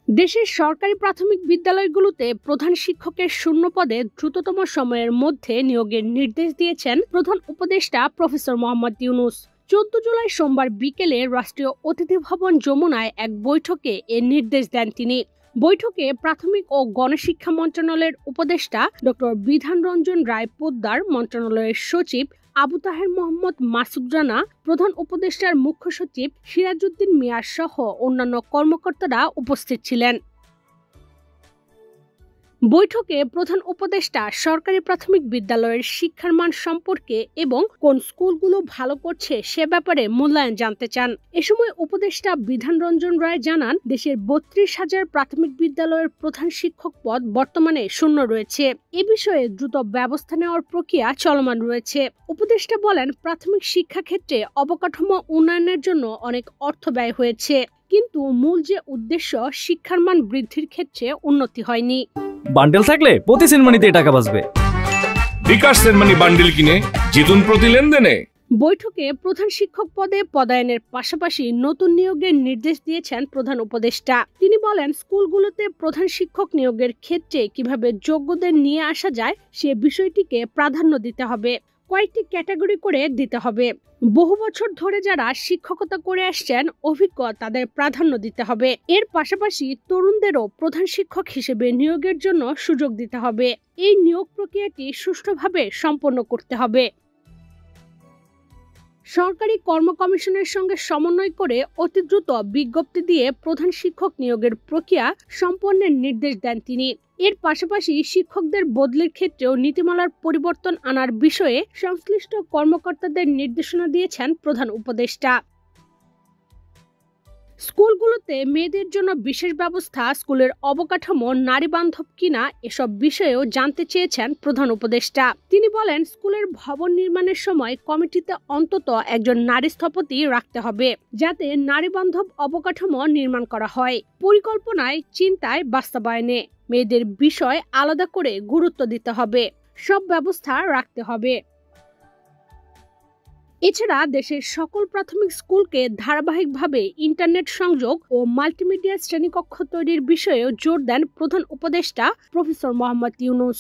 দেশের সরকারি প্রাথমিক বিদ্যালয়গুলোতে প্রধান শিক্ষকের শূন্য পদে দ্রুততম সময়ের মধ্যে নিয়োগের নির্দেশ দিয়েছেন প্রধান উপদেষ্টা প্রফেসর মোহাম্মদ ইউনূস। 14 জুলাই সোমবার বিকেলে রাষ্ট্রীয় অতিথি ভবন যমুনায় এক বৈঠকে এ নির্দেশ দেন তিনি। বৈঠকে প্রাথমিক ও গণশিক্ষা মন্ত্রণালয়ের উপদেষ্টা ডক্টর বিধান রঞ্জন রায় পোদ্দার, মন্ত্রণালয়ের সচিব আবু তাহের মোহাম্মদ মাসুদ রানা, প্রধান উপদেষ্টার মুখ্য সচিব সিরাজউদ্দিন মিয়া সহ অন্যান্য কর্মকর্তারা উপস্থিত ছিলেন। বৈঠকে প্রধান উপদেষ্টা সরকারি প্রাথমিক বিদ্যালয়ের শিক্ষার মান সম্পর্কে এবং কোন স্কুলগুলো ভালো করছে সে ব্যাপারে মূল্যায়ন জানতে চান। এ সময় উপদেষ্টা বিধান রঞ্জন রায় জানান, দেশের 32,000 প্রাথমিক বিদ্যালয়ের প্রধান শিক্ষক পদ বর্তমানে শূন্য রয়েছে। এ বিষয়ে দ্রুত ব্যবস্থা নেওয়ার প্রক্রিয়া চলমান রয়েছে। উপদেষ্টা বলেন, প্রাথমিক শিক্ষা ক্ষেত্রে অবকাঠামো উন্নয়নের জন্য অনেক অর্থ ব্যয় হয়েছে, কিন্তু মূল যে উদ্দেশ্য শিক্ষার মান বৃদ্ধির ক্ষেত্রে উন্নতি হয়নি। বান্ডেল থাকলে প্রতি সেনমানিতে টাকা বাঁচবে। বিকাশ সেনমানি বান্ডেল কিনে জিতুন প্রতি লেনদেনে। বৈঠকে প্রধান শিক্ষক পদে পদায়নের পাশাপাশি নতুন নিয়োগের নির্দেশ দিয়েছেন প্রধান উপদেষ্টা। তিনি বলেন, স্কুলগুলোতে প্রধান শিক্ষক নিয়োগের ক্ষেত্রে কিভাবে যোগ্যদের নিয়ে আসা যায় সে বিষয়টিকে প্রাধান্য দিতে হবে। কয়েকটি ক্যাটাগরি করে দিতে হবে। বহু বছর ধরে যারা শিক্ষকতা করে আসছেন অভিজ্ঞ তাদের প্রাধান্য দিতে হবে। এর পাশাপাশি তরুণদেরও প্রধান শিক্ষক হিসেবে নিয়োগের জন্য সুযোগ দিতে হবে। এই নিয়োগ প্রক্রিয়াটি সুষ্ঠুভাবে সম্পন্ন করতে হবে। সরকারি কর্ম কমিশনের সঙ্গে সমন্বয় করে অতি দ্রুত বিজ্ঞপ্তি দিয়ে প্রধান শিক্ষক নিয়োগের প্রক্রিয়া সম্পন্নের নির্দেশ দেন তিনি। এর পাশাপাশি শিক্ষকদের বদলির ক্ষেত্রেও নীতিমালার পরিবর্তন আনার বিষয়ে সংশ্লিষ্ট কর্মকর্তাদের নির্দেশনা দিয়েছেন প্রধান উপদেষ্টা। স্কুলগুলোতে মেয়েদের জন্য বিশেষ ব্যবস্থা, স্কুলের অবকাঠামো নারী বান্ধব কিনা এসব বিষয়েও জানতে চেয়েছেন প্রধান উপদেষ্টা। তিনি বলেন, স্কুলের ভবন নির্মাণের সময় কমিটিতে অন্তত একজন নারী স্থপতি রাখতে হবে, যাতে নারী বান্ধব অবকাঠামো নির্মাণ করা হয়। পরিকল্পনায়, চিন্তায়, বাস্তবায়নে মেয়েদের বিষয় আলাদা করে গুরুত্ব দিতে হবে। সব ব্যবস্থা রাখতে হবে। এছাড়া দেশের সকল প্রাথমিক স্কুলকে ধারাবাহিকভাবে ইন্টারনেট সংযোগ ও মাল্টিমিডিয়া শ্রেণীকক্ষ তৈরির বিষয়েও জোর দেন প্রধান উপদেষ্টা প্রফেসর মোহাম্মদ ইউনূস।